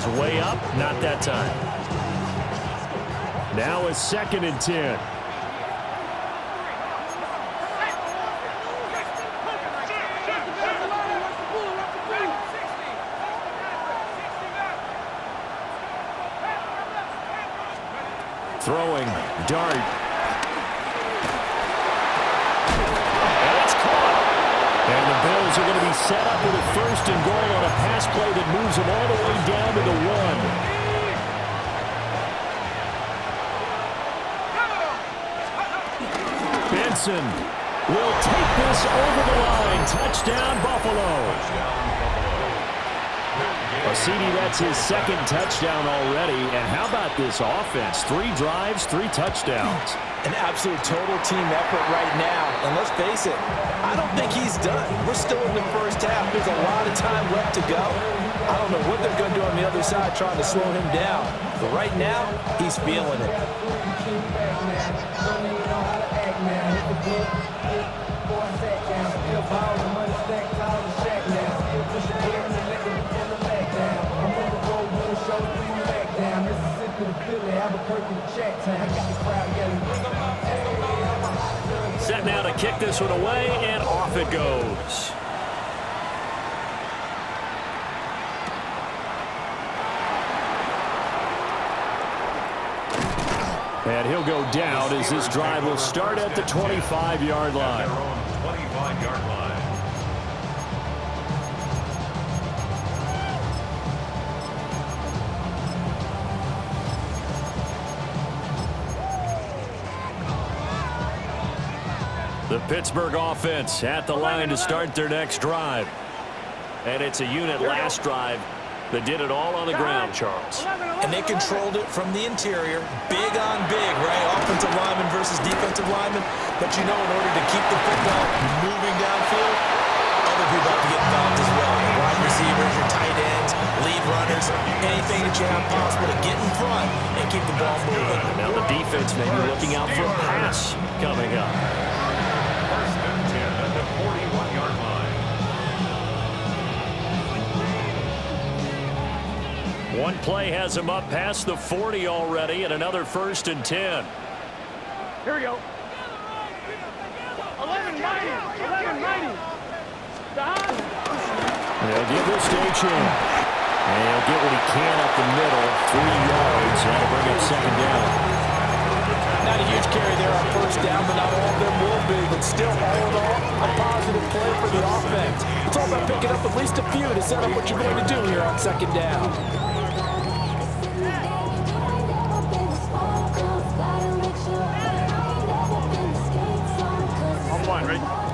is way up. Not that time. Now a 2nd and 10. Throwing, dart. And it's caught. And the Bills are going to be set up with a 1st and goal on a pass play that moves them all the way down to the 1. Benson will take this over the line. Touchdown, Buffalo. CD, that's his 2nd touchdown already. And how about this offense? 3 drives, 3 touchdowns. An absolute total team effort right now. And let's face it, I don't think he's done. We're still in the first half. There's a lot of time left to go. I don't know what they're going to do on the other side trying to slow him down. But right now, he's feeling it. Set now to kick this one away, and off it goes. And he'll go down as this drive will start at the 25-yard line. 25-yard line. The Pittsburgh offense at the line to start their next drive. And it's a unit last drive that did it all on the ground, Charles. And they controlled it from the interior. Big on big, right? Offensive lineman versus defensive lineman. But you know, in order to keep the football moving downfield, other people have to get involved as well. Your wide receivers, your tight ends, lead runners, anything that you have possible to get in front and keep the ball moving. Now the defense may be looking out for a pass coming up. 1st and 10 at the 41-yard line. One play has him up past the 40 already, and another 1st and 10. Here we go. 11-90. They'll give this to H.M. And he'll get what he can up the middle, 3 yards, and that'll bring up 2nd down. Not a huge carry there on 1st down, but not all of them will be. But still, all in all, a positive play for the offense. It's all about picking up at least a few to set up what you're going to do here on 2nd down.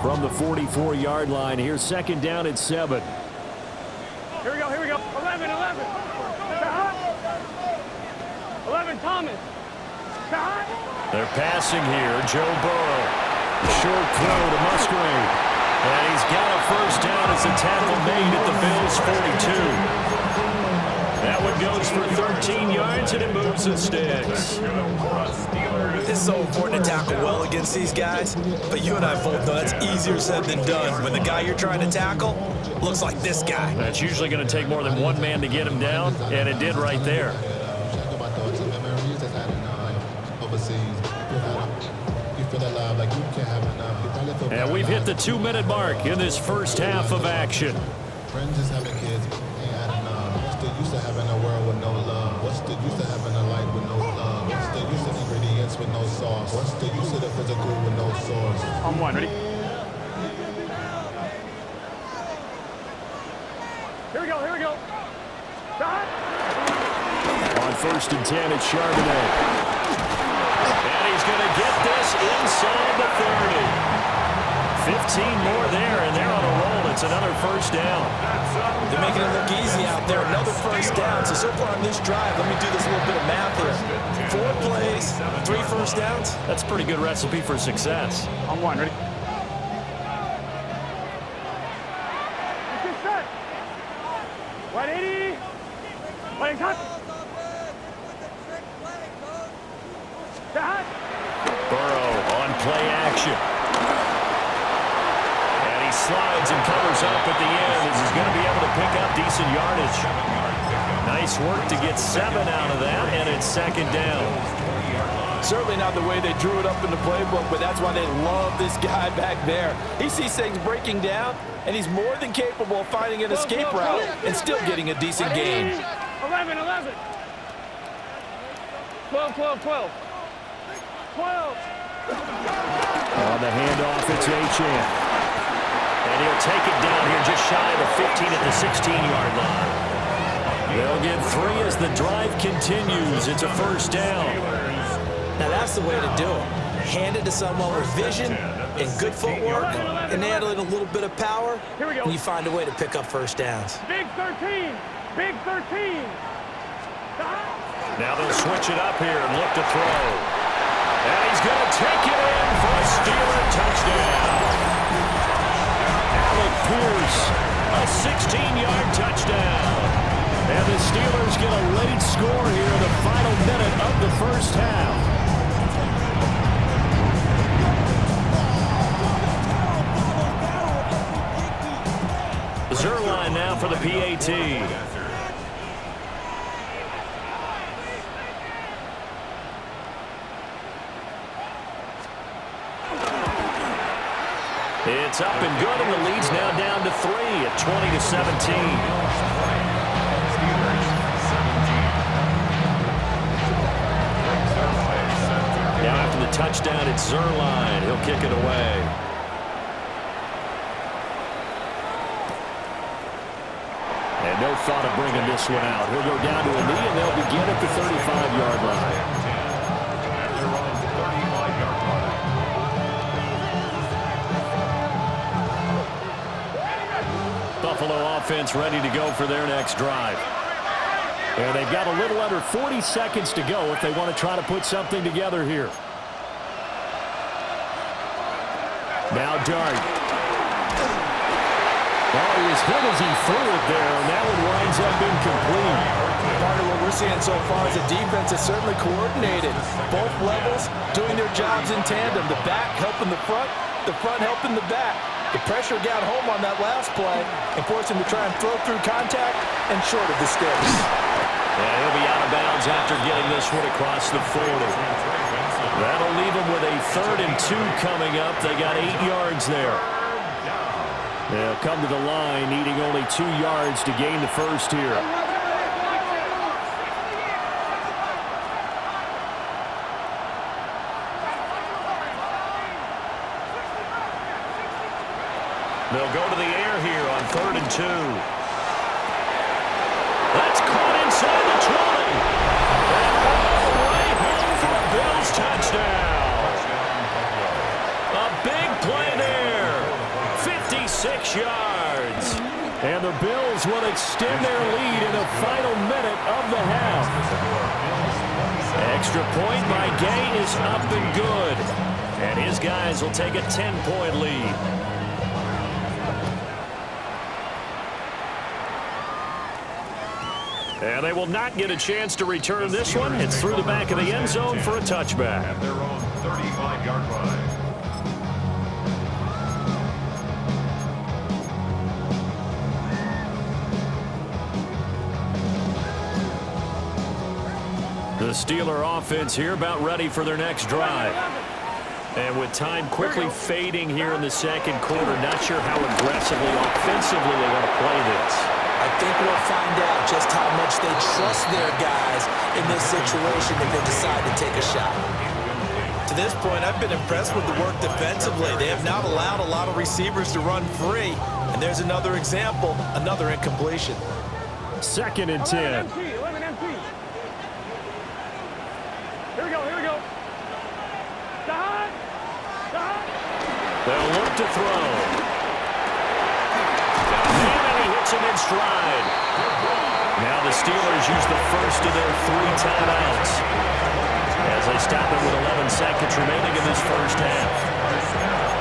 From the 44-yard line, here's 2nd down at 7. Here we go. 11. 11, Thomas. They're passing here. Joe Burrow. Short throw to Musgrave. And he's got a 1st down as a tackle made at the Bills' 42. That one goes for 13 yards, and it moves the sticks. It's so important to tackle well against these guys, but you and I both know that's easier said than done. When the guy you're trying to tackle looks like this guy. That's usually going to take more than one man to get him down, and it did right there. And we've hit the 2-minute mark in this first half of action. Friends just having kids ain't had enough. What's the use of having a world with no love? What's the use of having a life with no love? What's the use of ingredients with no sauce? What's the use of the physical with no source? On 1, ready? Here we go. On 1st and 10, it's Charbonnet. And he's going to get this inside the 30. 15 more there, and they're on a roll. It's another 1st down. They're making it look easy out there. Another 1st down. So far on this drive, let me do this little bit of math here. 4 plays, 3 1st downs. That's a pretty good recipe for success. On 1, ready? Set. 180. Playing cut. Burrow on play action. And he slides and covers up at the end as he's going to be able to pick up decent yardage. Nice work to get 7 out of that, and it's second down. Certainly not the way they drew it up in the playbook, but that's why they love this guy back there. He sees things breaking down, and he's more than capable of finding an escape route and still getting a decent gain. 11, 11. 12, 12, 12. 12. On the handoff, it's Achane. And he'll take it down here just shy of the 15 at the 16-yard line. They'll get 3 as the drive continues. It's a first down. Now that's the way to do it. Hand it to someone with vision and good footwork and add in a little bit of power, and you find a way to pick up first downs. Big 13. Big 13. Now they'll switch it up here and look to throw. And he's going to take it in for a Steeler touchdown. Alec Pierce, a 16-yard touchdown. And the Steelers get a late score here in the final minute of the first half. Zerline now for the PAT. It's up and good, and the lead's now down to 3 at 20-17. Now after the touchdown, it's Zerline. He'll kick it away. And no thought of bringing this one out. He'll go down to a knee, and they'll begin at the 35-yard line. Buffalo offense ready to go for their next drive. And they've got a little under 40 seconds to go if they want to try to put something together here. Now Dart. Oh, he was hit as he threw it there, and that one winds up incomplete. Part of what we're seeing so far is the defense is certainly coordinated. Both levels doing their jobs in tandem. The back helping the front helping the back. The pressure got home on that last play and forced him to try and throw through contact and short of the sticks. Yeah, he'll be out of bounds after getting this one across the 40. That'll leave him with a 3rd and 2 coming up. They got 8 yards there. They'll come to the line, needing only 2 yards to gain the first here. They'll go to the air here on 3rd and 2. That's caught inside the 20. And right home for a Bills touchdown. A big play there. 56 yards. And the Bills will extend their lead in the final minute of the half. Extra point by Gay is up and good. And his guys will take a 10-point lead. And they will not get a chance to return this one. It's through the back of the end zone for a touchback. At their own 35-yard line. The Steeler offense here about ready for their next drive. And with time quickly fading here in the second quarter, not sure how aggressively, offensively they want to play this. I think we'll find out just how much they trust their guys in this situation if they decide to take a shot. To this point, I've been impressed with the work defensively. They have not allowed a lot of receivers to run free. And there's another example, another incompletion. 2nd and 10. 11 MT. Here we go, here we go. Side. They'll look to throw. Him in stride. Now the Steelers use the first of their 3 timeouts as they stop it with 11 seconds remaining in this first half.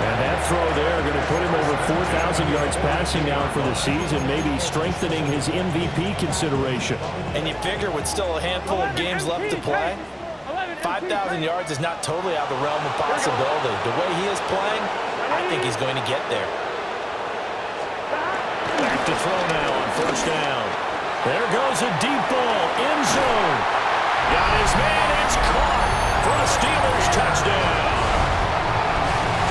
And that throw there going to put him over 4,000 yards passing now for the season, maybe strengthening his MVP consideration. And you figure with still a handful of games left to play, 5,000 yards is not totally out of the realm of possibility. The way he is playing, I think he's going to get there. Back to throw now on 1st down. There goes a deep ball, end zone. Got his man, it's caught for a Steelers touchdown.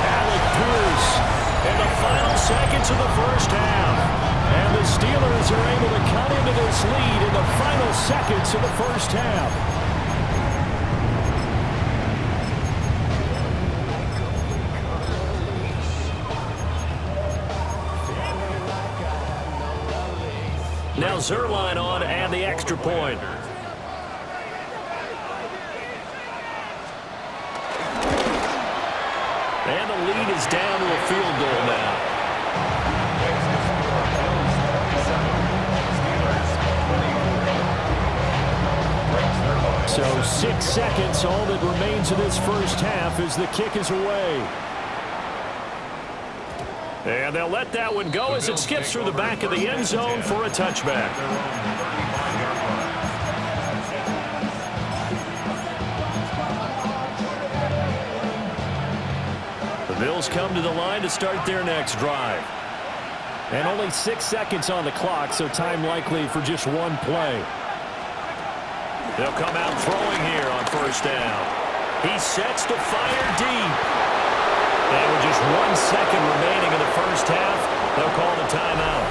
Alec Pierce in the final seconds of the first half. And the Steelers are able to cut into this lead in the final seconds of the first half. Now Zerline on and the extra point. And the lead is down to a field goal now. So 6 seconds, all that remains of this first half as the kick is away. And they'll let that one go as it skips through the back of the end zone for a touchback. The Bills come to the line to start their next drive. And only 6 seconds on the clock, so time likely for just one play. They'll come out throwing here on first down. He sets to fire deep. And with just 1 second remaining in the first half, they'll call the timeout.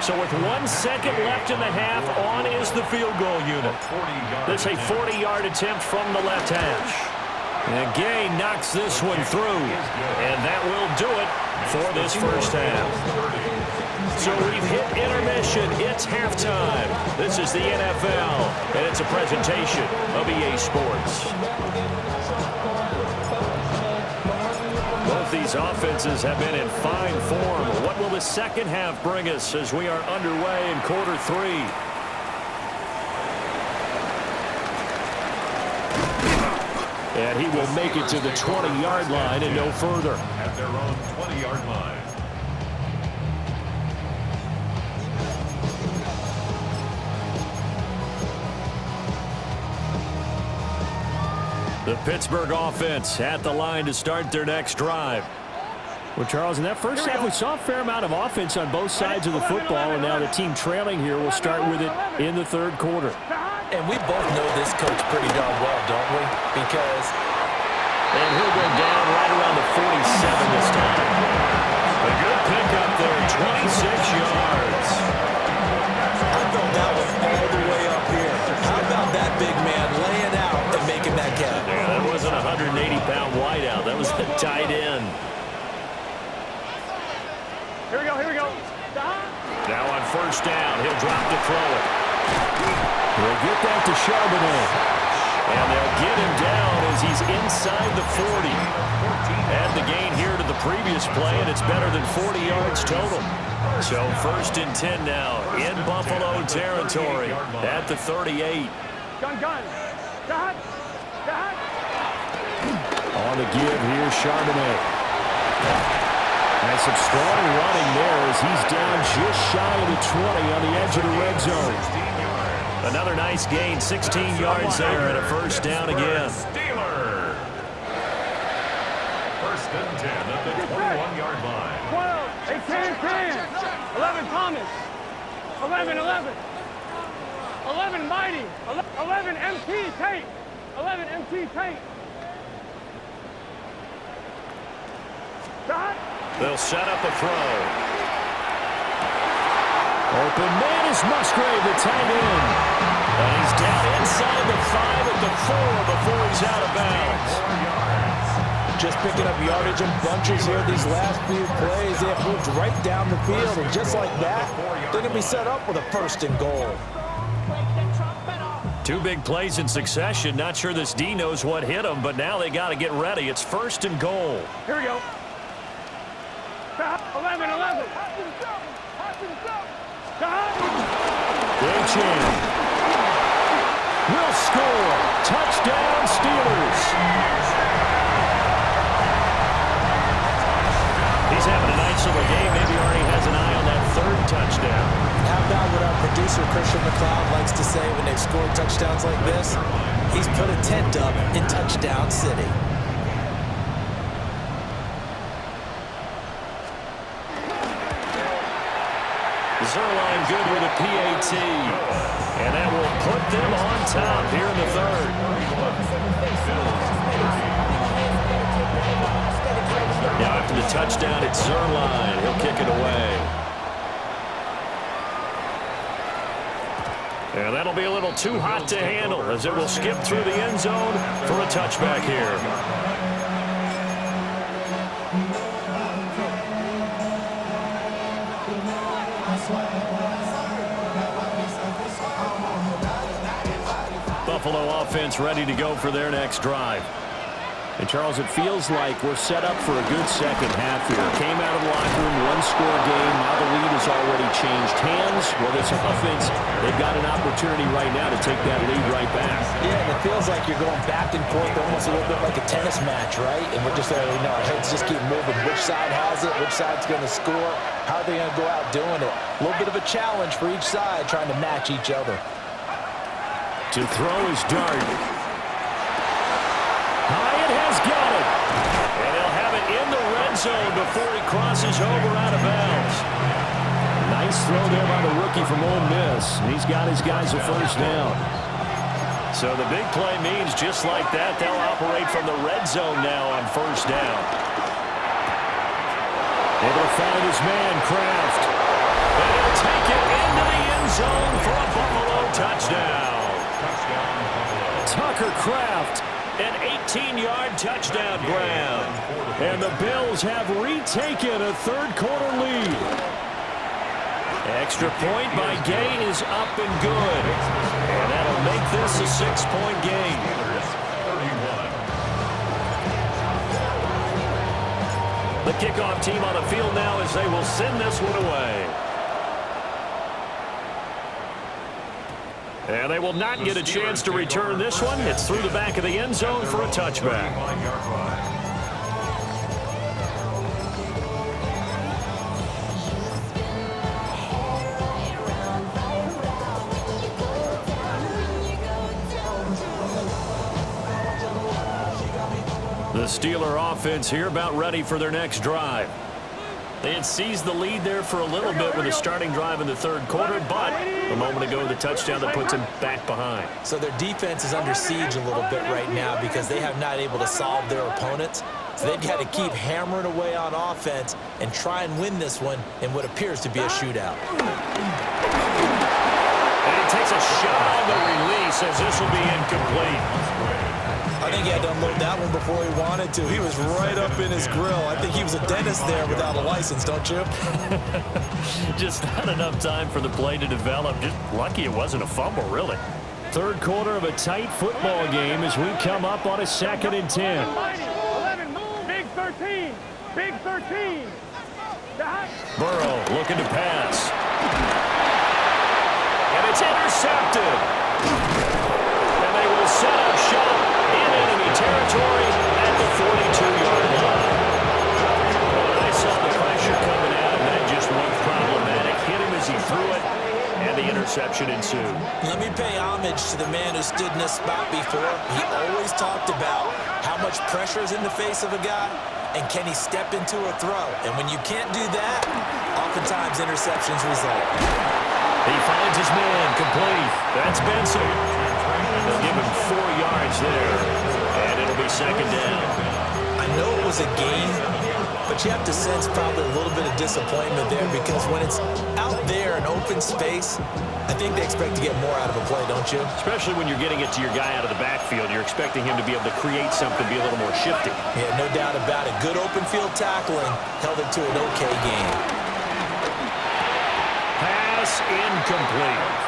So with 1 second left in the half, on is the field goal unit. This a 40-yard attempt from the left hash. And Gay knocks this one through. And that will do it for this first half. So we've hit intermission. It's halftime. This is the NFL, and it's a presentation of EA Sports. Both these offenses have been in fine form. What will the second half bring us as we are underway in quarter three? And he will make it to the 20-yard line and no further. At their own 20-yard line. The Pittsburgh offense at the line to start their next drive. Well, Charles, in that first half, we saw a fair amount of offense on both sides of the football, and now the team trailing here will start with it in the third quarter. And we both know this coach pretty darn well, don't we? Because... And he'll go down right around the 47 this time. A good pickup there, 26 yards. I thought that was all the way up here. How about that big man laying out and making that count? Yeah, that wasn't a 180-pound wideout. That was a tight end. Here we go, here we go. Now on first down, he'll drop to throw it. He'll get that to Charbonnet. And they'll get him down as he's inside the 40. Add the gain here to the previous play, and it's better than 40 yards total. So 1st and 10 now in Buffalo territory at the 38. Gun. Dot. On the give here, Charbonnet. And some strong running there as he's down just shy of the 20 on the edge of the red zone. Another nice gain, 16 yards there, and a first down again. Steelers. 1st and 10 at the 21-yard line. 12, 10, 11 Thomas, 11 Mighty, 11 MT Tate, 11 MT Tate. Dot. They'll set up a throw. Open man is Musgrave, the tight end. And he's down inside the 5 at the 4 before he's out of bounds. Just picking up yardage in bunches here these last few plays. They have moved right down the field, and just like that, they're going to be set up with a 1st and goal. 2 big plays in succession. Not sure this D knows what hit him, but now they got to get ready. It's 1st and goal. Here we go. 11. Big chance. Will score. Touchdown, Steelers. He's having a nice little game. Maybe already has an eye on that 3rd touchdown. How about what our producer, Christian McLeod, likes to say when they've scored touchdowns like this? He's put a tent up in Touchdown City. Zerline good with a PAT. And that will put them on top here in the third. Now after the touchdown, it's Zerline. He'll kick it away. And that'll be a little too hot to handle as it will skip through the end zone for a touchback here. Buffalo offense ready to go for their next drive. And, Charles, it feels like we're set up for a good second half here. Came out of the locker room, one-score game. Now the lead has already changed hands. Well, this offense, they've got an opportunity right now to take that lead right back. Yeah, and it feels like you're going back and forth almost a little bit like a tennis match, right? And we're just, our heads just keep moving. Which side has it? Which side's going to score? How are they going to go out doing it? A little bit of a challenge for each side trying to match each other. To throw his dart. Hyatt has got it. And he'll have it in the red zone before he crosses over out of bounds. Nice throw there by the rookie from Ole Miss. And he's got his guys a first down. So the big play means just like that, they'll operate from the red zone now on first down. Able to find his man, Kraft. And he'll take it into the end zone for a Buffalo touchdown. Tucker Kraft, an 18-yard touchdown grab. And the Bills have retaken a third-quarter lead. Extra point by Gay is up and good. And that'll make this a 6-point game. The kickoff team on the field now as they will send this one away. And they will not get a chance to return this one. It's through the back of the end zone for a touchback. The Steeler offense here about ready for their next drive. They had seized the lead there for a little bit with a starting drive in the third quarter, but a moment ago the touchdown that puts him back behind. So their defense is under siege a little bit right now because they have not able to solve their opponents. So they've got to keep hammering away on offense and try and win this one in what appears to be a shootout. And he takes a shot on the release as this will be incomplete. I think he had to unload that one before he wanted to. He was right up in his grill. I think he was a dentist there without a license, don't you? Just not enough time for the play to develop. Just lucky it wasn't a fumble, really. Third quarter of a tight football game as we come up on a 2nd and 10. 11, big 13, big 13. Burrow looking to pass. And it's intercepted. And they will set up shop in enemy territory at the 42-yard line. When I saw the pressure coming at him, that just looked problematic. Hit him as he threw it, and the interception ensued. Let me pay homage to the man who stood in this spot before. He always talked about how much pressure is in the face of a guy, and can he step into a throw. And when you can't do that, oftentimes interceptions result. He finds his man, complete. That's Benson. They'll give him 4 yards there, and it'll be second down. I know it was a gain, but you have to sense probably a little bit of disappointment there because when it's out there in open space, I think they expect to get more out of a play, don't you? Especially when you're getting it to your guy out of the backfield. You're expecting him to be able to create something, be a little more shifty. Yeah, no doubt about it. Good open field tackling held it to an okay game. Pass incomplete.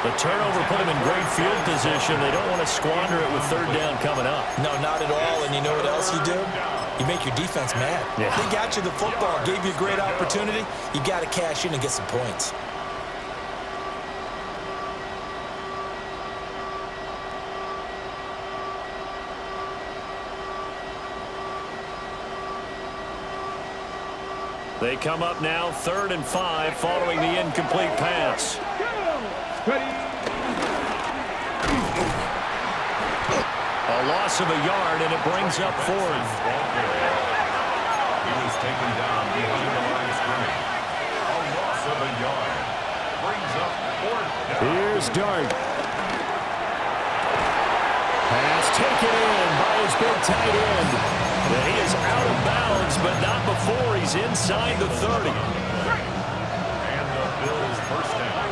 The turnover put them in great field position. They don't want to squander it with third down coming up. No, not at all. And you know what else you do? You make your defense mad. Yeah. They got you the football, gave you a great opportunity. You got to cash in and get some points. They come up now 3rd and 5 following the incomplete pass. A loss of a yard, and it brings up 4th. He was taken down behind the line of scrimmage. A loss of a yard. Brings up 4th down. Here's Dart. Pass taken in by his big tight end. And he is out of bounds, but not before he's inside the 30. And the Bills first down.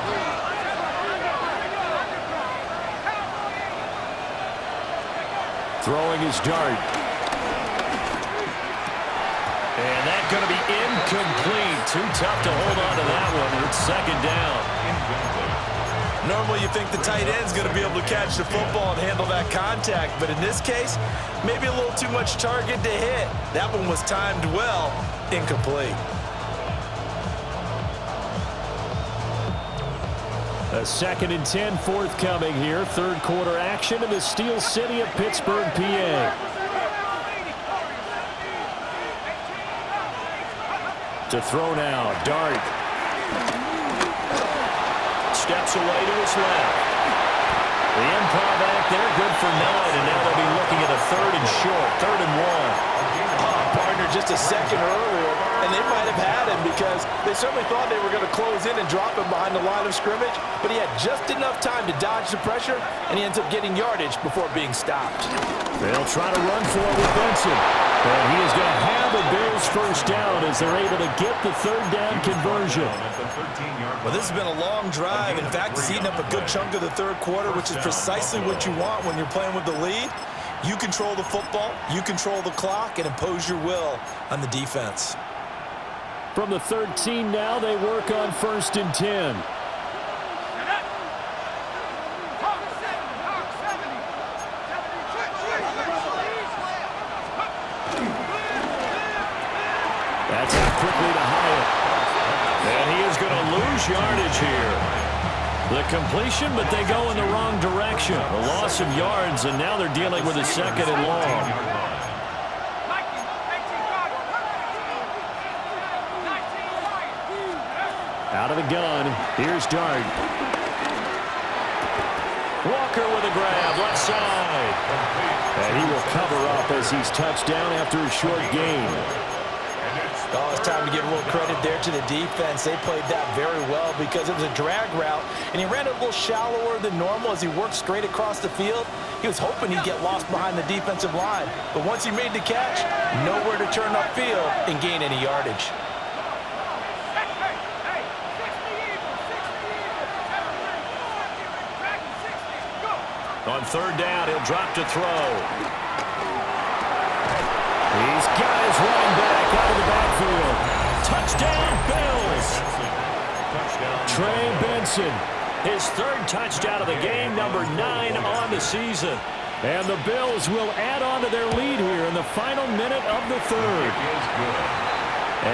Throwing his Dart. And that's going to be incomplete. Too tough to hold on to that one. It's 2nd down. Normally you think the tight end's going to be able to catch the football and handle that contact, but in this case, maybe a little too much target to hit. That one was timed well, incomplete. A 2nd and 10 forthcoming here. 3rd quarter action in the Steel City of Pittsburgh, PA. To throw now, Dart. Steps away to his left. The improv act there, good for 9, and now they'll be looking at a 3rd and short, 3rd and 1. Partner just a second earlier, and they might have had him because they certainly thought they were going to close in and drop him behind the line of scrimmage, but he had just enough time to dodge the pressure, and he ends up getting yardage before being stopped. They'll try to run for it with Benson. And he is going to have the Bills first down as they're able to get the 3rd down conversion. Well, this has been a long drive. In fact, it's eaten up a good chunk of the 3rd quarter, which is precisely what you want when you're playing with the lead. You control the football, you control the clock, and impose your will on the defense. From the 13 now, they work on 1st and 10. That's out quickly to Hyatt. And he is going to lose yardage here. The completion, but they go in the wrong direction. A loss of yards, and now they're dealing with a 2nd and long. Out of the gun, here's Dart. Walker with a grab, left side. And he will cover up as he's touched down after a short gain. Oh, it's time to give a little credit there to the defense. They played that very well because it was a drag route, and he ran it a little shallower than normal as he worked straight across the field. He was hoping he'd get lost behind the defensive line, but once he made the catch, nowhere to turn upfield and gain any yardage. On 3rd down, he'll drop to throw. He's got his running back out of the backfield. Touchdown, Bills. Trey Benson, his 3rd touchdown of the game, number 9 on the season. And the Bills will add on to their lead here in the final minute of the 3rd.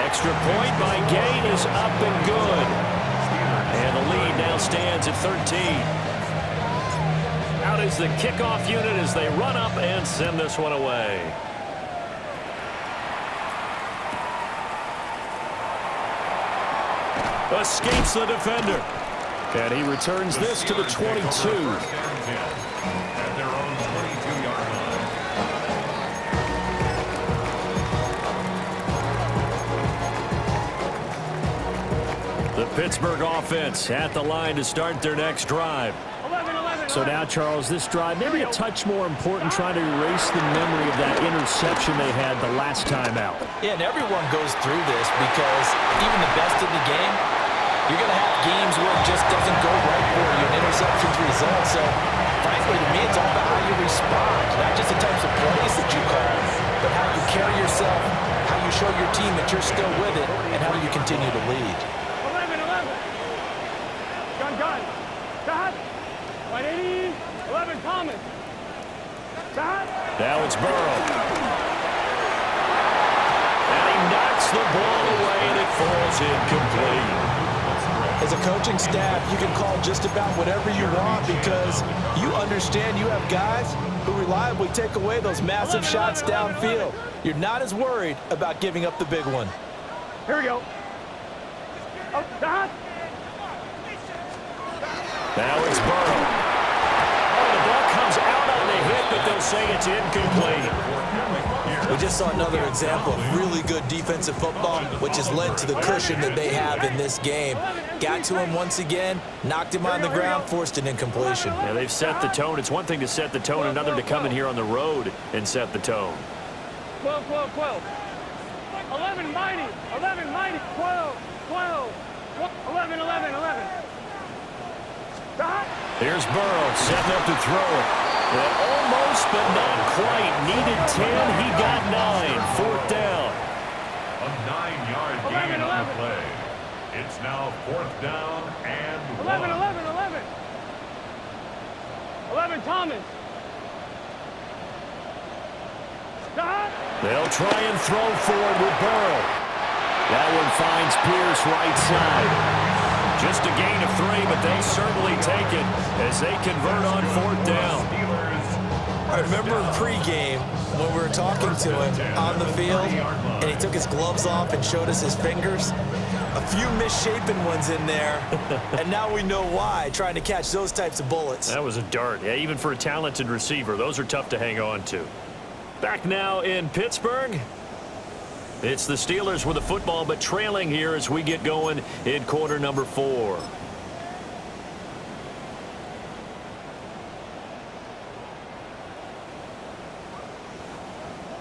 Extra point by Gay is up and good. And the lead now stands at 13. Out is the kickoff unit as they run up and send this one away. Escapes the defender. And he returns this to the 22. At their own 22-yard line. The Pittsburgh offense at the line to start their next drive. So now, Charles, this drive maybe a touch more important, trying to erase the memory of that interception they had the last time out. Yeah, and everyone goes through this because even the best in the game, you're going to have games where it just doesn't go right for you, and interceptions result. So, frankly, to me, it's all about how you respond, not just the types of plays that you call, but how you carry yourself, how you show your team that you're still with it, and how you continue to lead. 11. Gun. Dot. 180. 11, Thomas. Dot. Now it's Burrow. And he knocks the ball away, and it falls incomplete. As a coaching staff, you can call just about whatever you want because you understand you have guys who reliably take away those massive shots downfield. You're not as worried about giving up the big one. Here we go. Oh, Dot. Now it's Burrow. Oh, the ball comes out on the hit, but they'll say it's incomplete. We just saw another example of really good defensive football, which has led to the cushion that they have in this game. Got to him once again, knocked him on the ground, forced an incompletion. Yeah, they've set the tone. It's one thing to set the tone, another to come in here on the road and set the tone. 12, 12, 12. 11 mighty. 11 mighty. 12, 12. 11, 11, 11. Here's Burrow setting up to throw it. Almost, but not quite. Needed 10. He got 9. Fourth down. A 9-yard gain on the play. It's now fourth down and 11, 1. 11, 11. 11 Thomas. They'll try and throw forward with Burrow. That one finds Pierce right side. Just a gain of 3, but they'll certainly take it as they convert on fourth down. I remember pregame when we were talking to him on the field, and he took his gloves off and showed us his fingers. A few misshapen ones in there, and now we know why, trying to catch those types of bullets. That was a dart. Yeah, even for a talented receiver, those are tough to hang on to. Back now in Pittsburgh. It's the Steelers with the football, but trailing here as we get going in quarter number 4.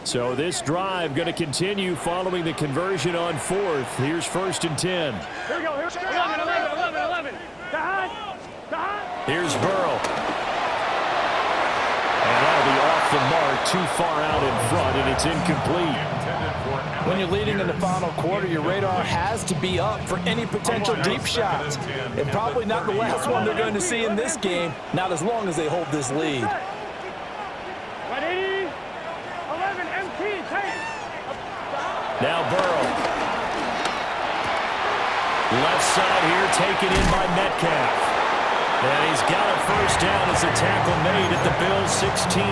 So this drive going to continue following the conversion on fourth. Here's 1st and 10. Here we go. Here's 11, 11, 11, 11. Here's Burrow. And that'll be off the mark, too far out in front, and it's incomplete. When you're leading in the final quarter, your radar has to be up for any potential deep shots. And probably not the last one they're going to see in this game, not as long as they hold this lead. Ready? 11 MT, take. Now Burrow. Left side here taken in by Metcalf. And he's got a first down as a tackle made at the Bills' 16.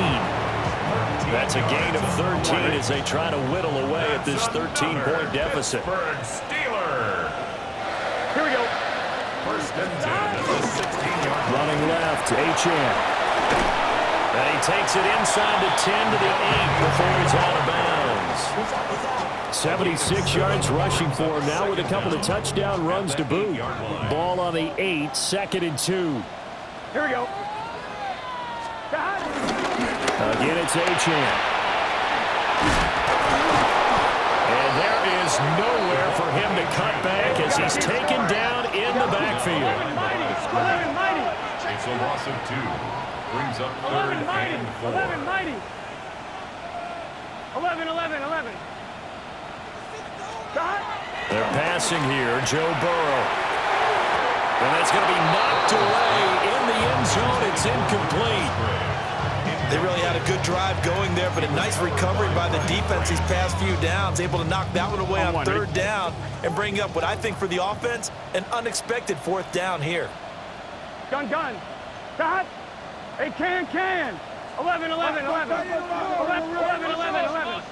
That's a gain of 13 as they try to whittle away at this 13-point deficit. Steeler. Here we go. First and 10 at the 16-yard line. Running left, H.M. And he takes it inside the 10 to the 8 before he's out of bounds. 76 yards rushing for him now with a couple of touchdown runs to boot. Ball on the 8, 2nd and 2. Here we go. Again, it's H.M. And there is nowhere for him to cut back as he's taken down in the backfield. 11 mighty. It's a loss of 2. Brings up 3rd 11 mighty. and 4. 11 mighty. 11, 11, 11. They're passing here, Joe Burrow. And that's going to be knocked away in the end zone. It's incomplete. They really had a good drive going there, but a nice recovery by the defense these past few downs, able to knock that one away on 3rd down and bring up what I think for the offense, an unexpected 4th down here. Gun. Got. Hey, can. 11, 11, 11. 11, 11, 11, 11.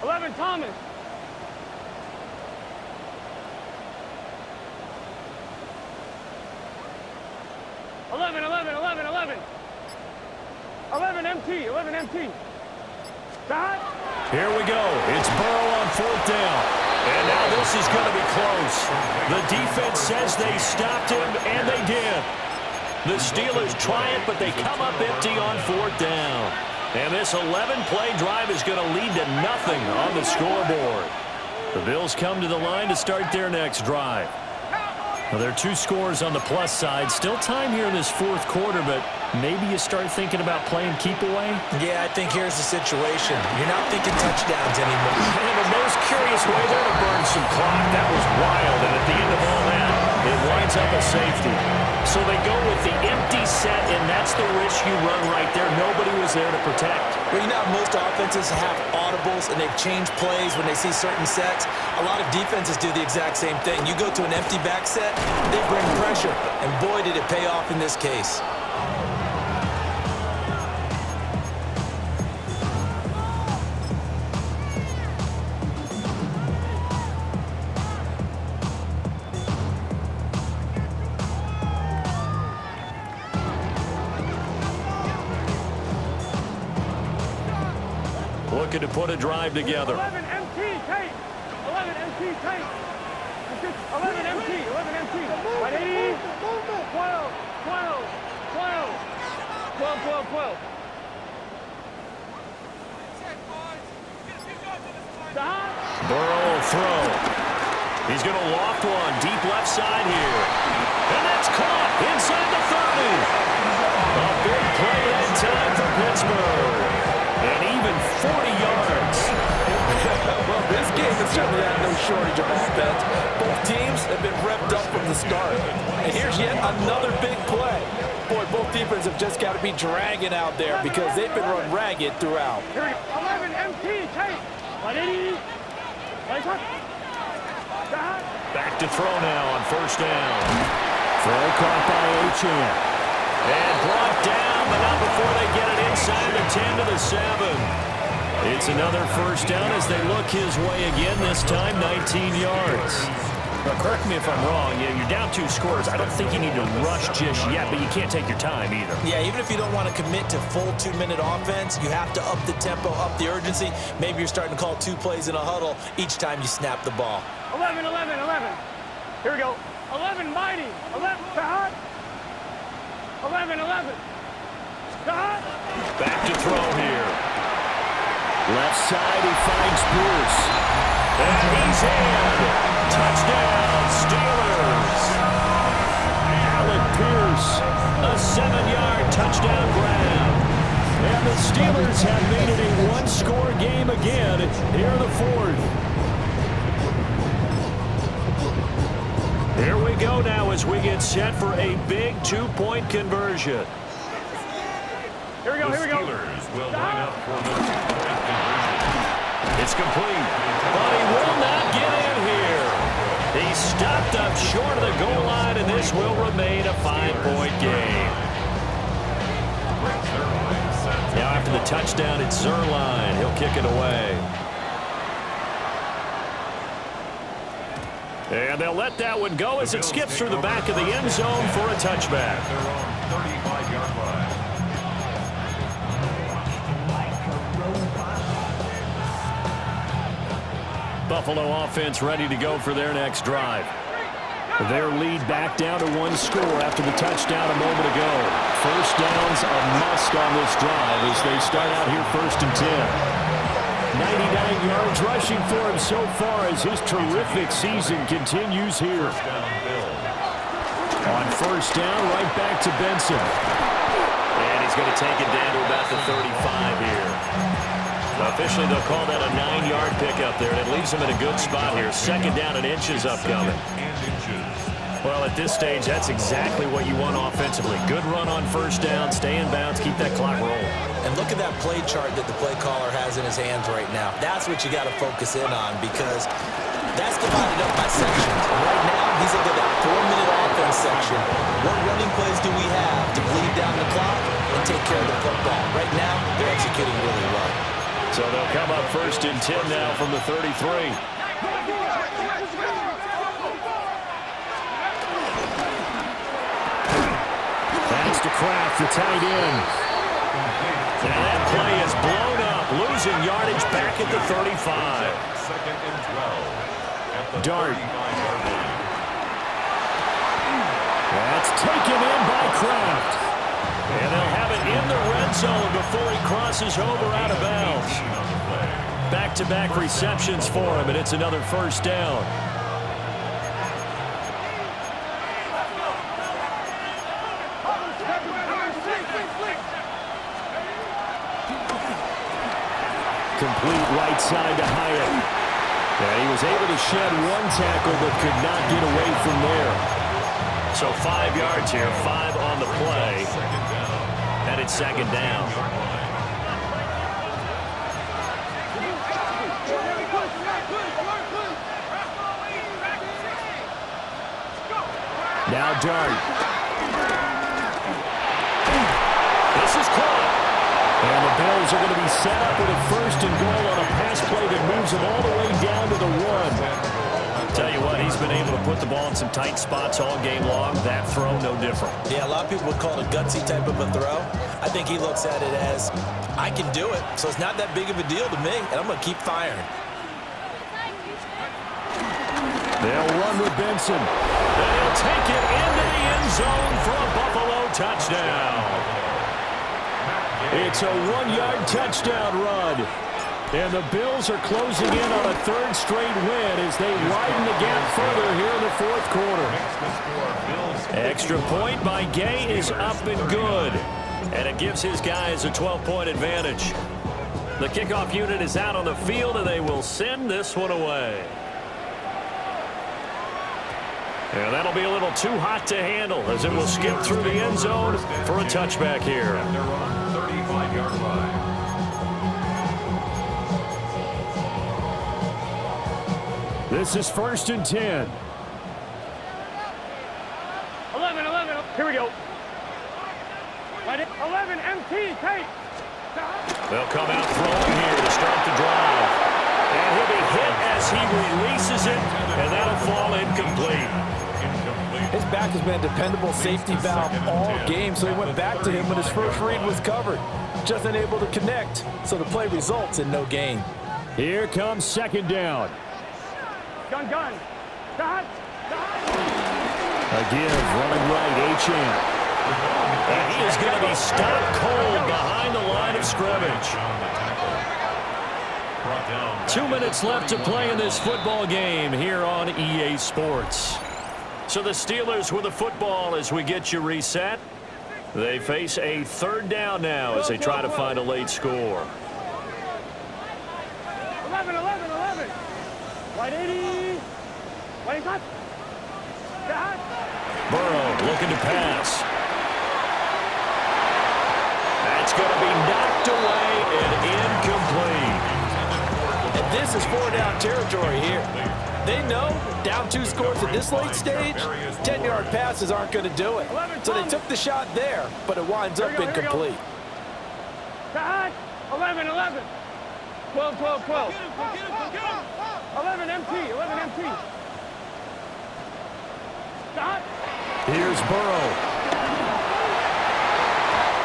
11 Thomas. Eleven, 11, 11, 11. 11 MT, 11 MT. Dot. Here we go. It's Burrow on 4th down. And now this is going to be close. The defense says they stopped him, and they did. The Steelers try it, but they come up empty on 4th down. And this 11-play drive is going to lead to nothing on the scoreboard. The Bills come to the line to start their next drive. Well, there are 2 scores on the plus side. Still time here in this 4th quarter, but maybe you start thinking about playing keep away? Yeah, I think here's the situation. You're not thinking touchdowns anymore. In the most curious way there to burn some clock. That was wild, and at the end of all that, it winds up a safety. So they go with the empty set, and that's the risk you run right there. Nobody was there to protect. Well, you know how most offenses have audibles, and they've changed plays when they see certain sets. A lot of defenses do the exact same thing. You go to an empty back set, they bring pressure, and boy, did it pay off in this case. looking to put a drive together. 11 MT, tape. 11 MT, tape. 11 MT, 11 MT. Ready? 12, 12, 12. 12, 12, 12. Stop. Burrow will throw. He's going to loft one deep left side here. And that's caught inside the 30. A big play that time for Pittsburgh. And even 40 yards. Well, this game has certainly had no shortage of offense. Both teams have been revved up from the start. And here's yet another big play. Boy, both defenses have just got to be dragging out there because they've been run ragged throughout. Here we go. 11 MT, tape. Ready? Back to throw now on first down. Throw caught by Achane. And brought down, but not before they get it inside the 10 to the 7. It's another first down as they look his way again, this time 19 yards. Now, correct me if I'm wrong. You're down 2 scores. I don't think you need to rush just yet, but you can't take your time either. Yeah, even if you don't want to commit to full 2-minute offense, you have to up the tempo, up the urgency. Maybe you're starting to call 2 plays in a huddle each time you snap the ball. 11, 11, 11. Here we go. 11, mighty. 11, Fahad. 11, 11. Fahad. Back to throw here. Left side, he finds Pierce. And he's in. Touchdown, Steelers. Alec Pierce, a 7-yard touchdown grab. And the Steelers have made it a 1-score game again here in the 4th. Here we go now as we get set for a big 2-point conversion. Here we go, here we go. Steelers will line up for the 2-point conversion. It's complete, but he will not get in here. He stopped up short of the goal line, and this will remain a 5-point game. Now after the touchdown, it's Zerline. He'll kick it away. And they'll let that one go as it skips through the back of the end zone for a touchback. Their own 35-yard line. Buffalo offense ready to go for their next drive. Their lead back down to 1 score after the touchdown a moment ago. First down's a must on this drive as they start out here 1st and 10. 99 yards rushing for him so far as his terrific season continues here. On first down, right back to Benson. And he's going to take it down to about the 35 here. Officially, they'll call that a 9-yard pickup there, and it leaves them in a good spot here. 2nd down and inches upcoming. Well, at this stage, that's exactly what you want offensively. Good run on first down, stay in bounds, keep that clock rolling. And look at that play chart that the play caller has in his hands right now. That's what you got to focus in on because that's divided up by sections. And right now, he's looking at that 4-minute offense section. What running plays do we have to bleed down the clock and take care of the football? Right now, they're executing really well. So they'll come up 1st and 10 now from the 33. That's to Kraft, the tight end. And that play is blown up, losing yardage back at the 35. 2nd and 12 at the Dart. 35-yard line. That's taken in by Kraft. And they'll have it in the red zone before he crosses over out of bounds. Back-to-back receptions for him, and it's another first down. Complete right side to Hyatt. And he was able to shed 1 tackle but could not get away from there. So 5 yards here, 5 on the play. And it's 2nd down. Now Dart. This is caught. And the Bills are going to be set up with a 1st and goal on a pass play that moves them all the way down to the 1. Tell you what, he's been able to put the ball in some tight spots all game long. That throw, no different. Yeah, a lot of people would call it a gutsy type of a throw. I I think he looks at it as, I can do it, so it's not that big of a deal to me, and I'm going to keep firing. They'll run with Benson. And he'll take it into the end zone for a Buffalo touchdown. It's a 1-yard touchdown run. And the Bills are closing in on a third straight win as they widen the gap further here in the fourth quarter. Extra point by Gay is up and good. And it gives his guys a 12-point advantage. The kickoff unit is out on the field, and they will send this one away. And that'll be a little too hot to handle as it will skip through the end zone for a touchback here. They're on 35-yard line. This is 1st and 10. 11. Here we go. 11, MT, take. They'll come out throwing here to start the drive. And he'll be hit as he releases it, and that'll fall incomplete. His back has been a dependable safety valve all game, so he went back to him when his first read was covered. Just unable to connect, so the play results in no gain. Here comes 2nd down. Gun. Dot. Again, running right, Achane. And he is going to be stopped cold behind the line of scrimmage. 2 minutes left to play in this football game here on EA Sports. So the Steelers with the football as we get you reset. They face a 3rd down now as they try to find a late score. 11. White 80. White cut. Dot. Burrow looking to pass. That's going to be knocked away and incomplete. And this is 4-down territory here. They know down 2 scores at this late stage, 10-yard passes aren't going to do it. So they took the shot there, but it winds up incomplete. Dot. 11. 12. 11 MT. Dot. Here's Burrow.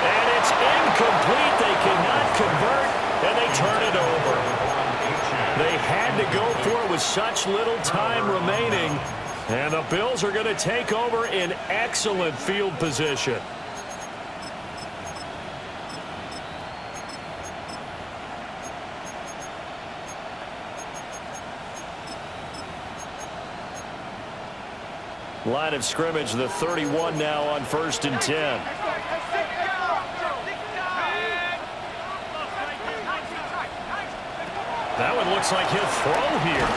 And it's incomplete. They cannot convert, and they turn it over. They had to go for it with such little time remaining, and the Bills are going to take over in excellent field position. Line of scrimmage, the 31 now on 1st and 10. That one looks like he'll throw here.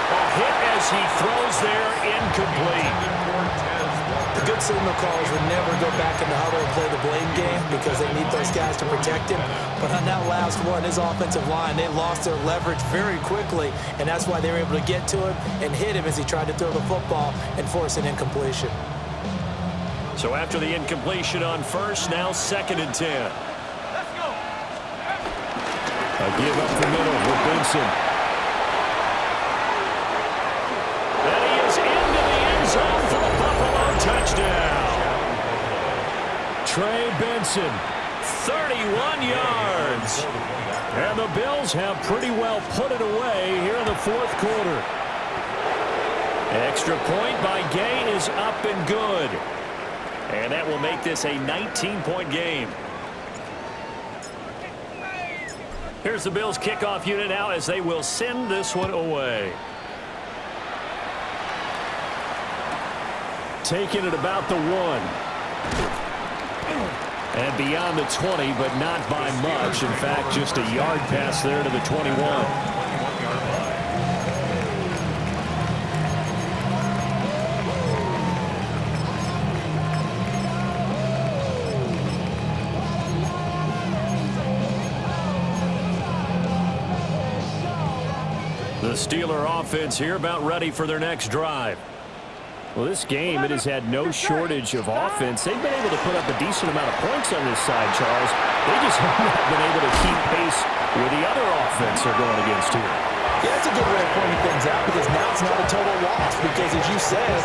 A hit as he throws there, incomplete. The good signal callers would never go back in the huddle and play the blame game because they need those guys to protect him. But on that last one, his offensive line, they lost their leverage very quickly, and that's why they were able to get to him and hit him as he tried to throw the football and force an incompletion. So after the incompletion on 1st, now 2nd and 10. A give up the middle with Benson. And he is into the end zone for the Buffalo touchdown. Trey Benson, 31 yards. And the Bills have pretty well put it away here in the fourth quarter. Extra point by Gay is up and good. And that will make this a 19-point game. Here's the Bills kickoff unit now as they will send this one away. Taking it about the 1. And beyond the 20, but not by much. In fact, just a yard pass there to the 21. The Steeler offense here about ready for their next drive. Well, this game, it has had no shortage of offense. They've been able to put up a decent amount of points on this side, Charles. They just have not been able to keep pace with the other offense they're going against here. Yeah, that's a good way of pointing things out because now it's not a total loss because, as you said,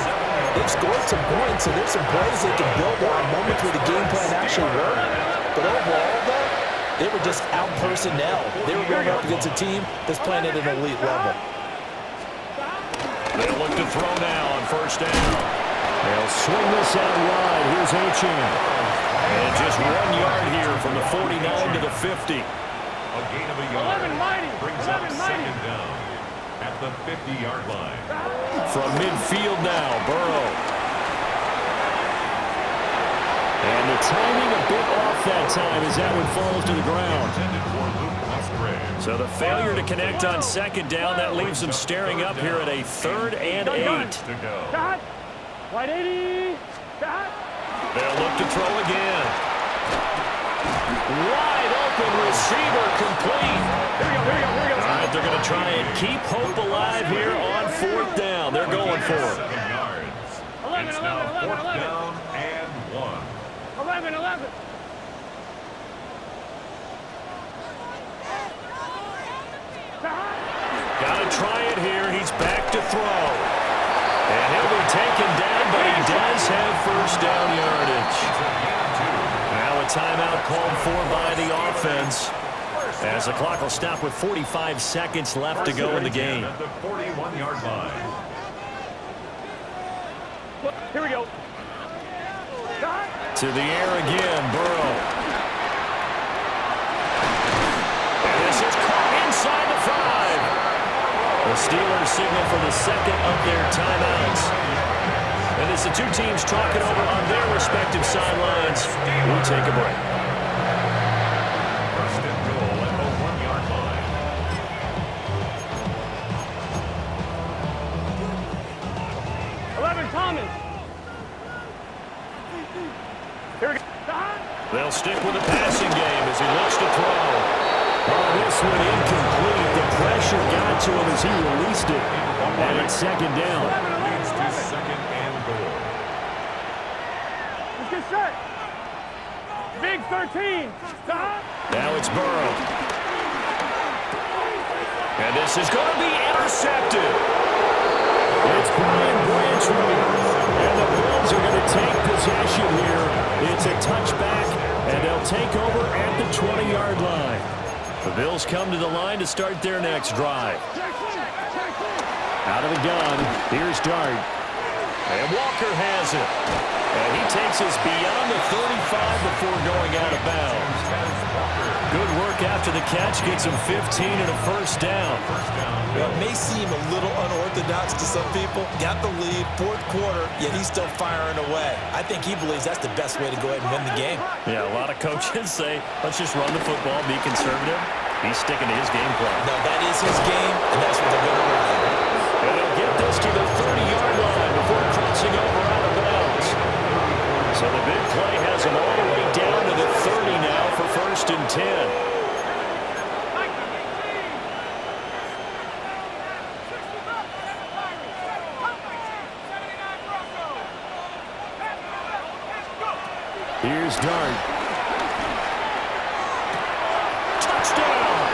they've scored some points, so there's some plays they can build on, moments where the game plan actually worked. But overall, though, they were just out-personnel. They were going up against a team that's playing at an elite level. They'll look to throw now on first down. They'll swing this out wide. Here's Achane. And just 1 yard here from the 49 to the 50. A gain of a yard. Brings up second down at the 50-yard line. From midfield now, Burrow. And the timing a bit off that time as that one falls to the ground. So the failure to connect on second down, that leaves them staring up here at a 3rd and 8. To go. Wide 80. They'll look to throw again. Wide open receiver complete. Here we go. All right, they're going to try and keep hope alive here on 4th down. They're going for it. 7 yards. It's now 4th down and 1. 11. Got to try it here. He's back to throw. And he'll be taken down, but he does have first down yardage. Now a timeout called for by the offense, as the clock will stop with 45 seconds left to go in the game. At the 41-yard line. Here we go. To the air again, Burrow. And this is caught inside the 5. The Steelers signal for the second of their timeouts. And as the two teams talk it over on their respective sidelines, we'll take a break. First and goal at the 1-yard line. Thomas. Here we go. They'll stick with the passing game as he looks to throw. Oh, this one incomplete. The pressure got to him as he released it. And it's second down. Leads to second and goal. Let's get set. Big 13. Now it's Burrow. And this is going to be intercepted. It's Brian Branchwood. And the Bills are going to take possession here. It's a touchback, and they'll take over at the 20-yard line. The Bills come to the line to start their next drive. Out of the gun, here's Dart. And Walker has it. And he takes us beyond the 35 before going out of bounds. Good work after the catch. Gets him 15 and a first down. Well, it may seem a little unorthodox to some people. Got the lead, fourth quarter, yet he's still firing away. I think he believes that's the best way to go ahead and win the game. Yeah, a lot of coaches say, let's just run the football, be conservative. He's sticking to his game plan. No, that is his game, and that's what they're going to run. And they'll get this to the 30-yard line before crossing over out of bounds. So the big play has him all the way down to the 30 now for first and 10. Here's Dart. Touchdown!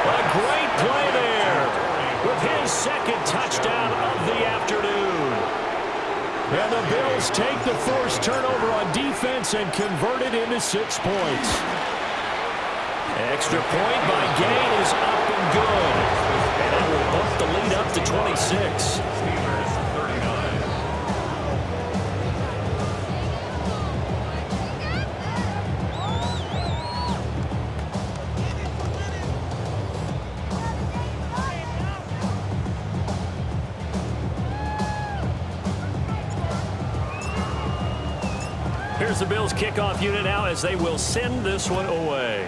A great play there with his second touchdown of the afternoon. And the Bills take the forced turnover on defense and convert it into 6 points. Extra point by Gain is up and good. And that will bump the lead up to 26. Steelers 39. Here's the Bills kickoff unit now as they will send this one away.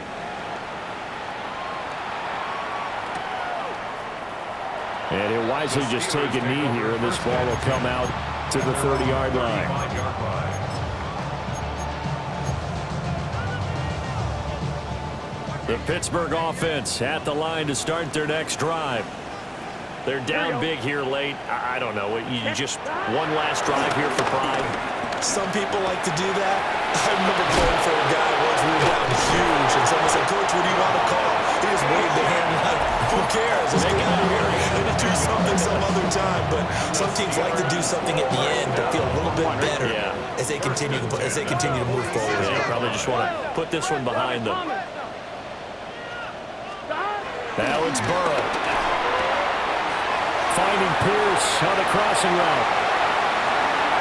And he'll wisely just take a knee here, and this ball will come out to the 30-yard line. 35-yard line. The Pittsburgh offense at the line to start their next drive. They're down big here late. I don't know. You just one last drive here for pride. Some people like to do that. I remember playing for a guy once we were down huge, and someone said, "Coach, what do you want to call?" He just waved the hand like, Who cares? Let's get out of here and do something some other time. But some teams like to do something at the end to feel a little bit better as they continue to move forward. They probably just want to put this one behind them. Now it's Burrow. Finding Pierce on the crossing route.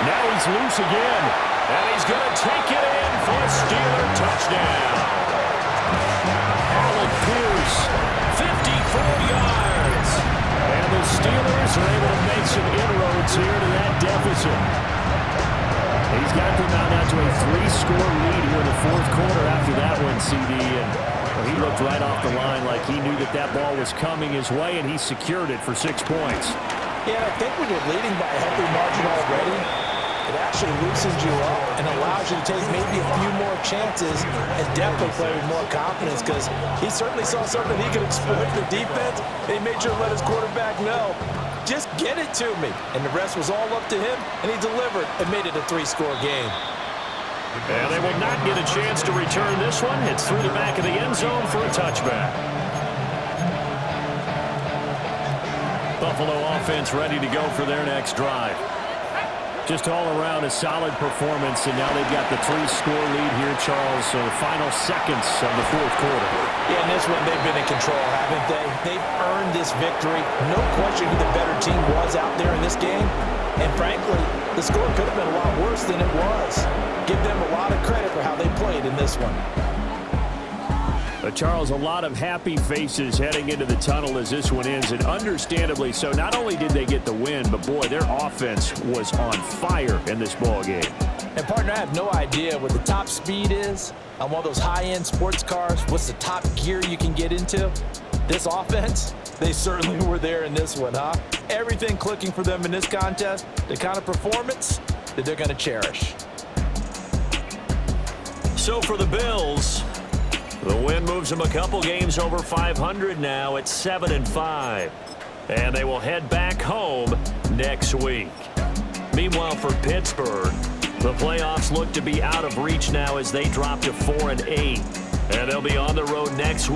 Now he's loose again. And he's going to take it in for a Steeler touchdown. Alec Pierce, 54 yards. And the Steelers are able to make some inroads here to that deficit. He's got them now to a 3-score lead here in the fourth quarter after that one, CD. And he looked right off the line like he knew that ball was coming his way, and he secured it for 6 points. Yeah, I think when you're leading by a healthy margin already, it actually loosens you up and allows you to take maybe a few more chances and definitely play with more confidence, because he certainly saw something he could exploit in the defense, and he made sure to let his quarterback know, just get it to me. And the rest was all up to him, and he delivered and made it a 3-score game. And they will not get a chance to return this one. It's through the back of the end zone for a touchback. Buffalo offense ready to go for their next drive. Just all around a solid performance, and now they've got the 3-score lead here, Charles. So the final seconds of the fourth quarter. Yeah, in this one, they've been in control, haven't they? They've earned this victory. No question who the better team was out there in this game. And frankly, the score could have been a lot worse than it was. Give them a lot of credit for how they played in this one. Charles, a lot of happy faces heading into the tunnel as this one ends, and understandably so. Not only did they get the win, but boy, their offense was on fire in this ball game. And partner, I have no idea what the top speed is on one of those high-end sports cars. What's the top gear you can get into? This offense, they certainly were there in this one, huh? Everything clicking for them in this contest, the kind of performance that they're going to cherish. So for the Bills, the win moves them a couple games over 500 now at 7-5. And they will head back home next week. Meanwhile, for Pittsburgh, the playoffs look to be out of reach now as they drop to 4-8. And they'll be on the road next week.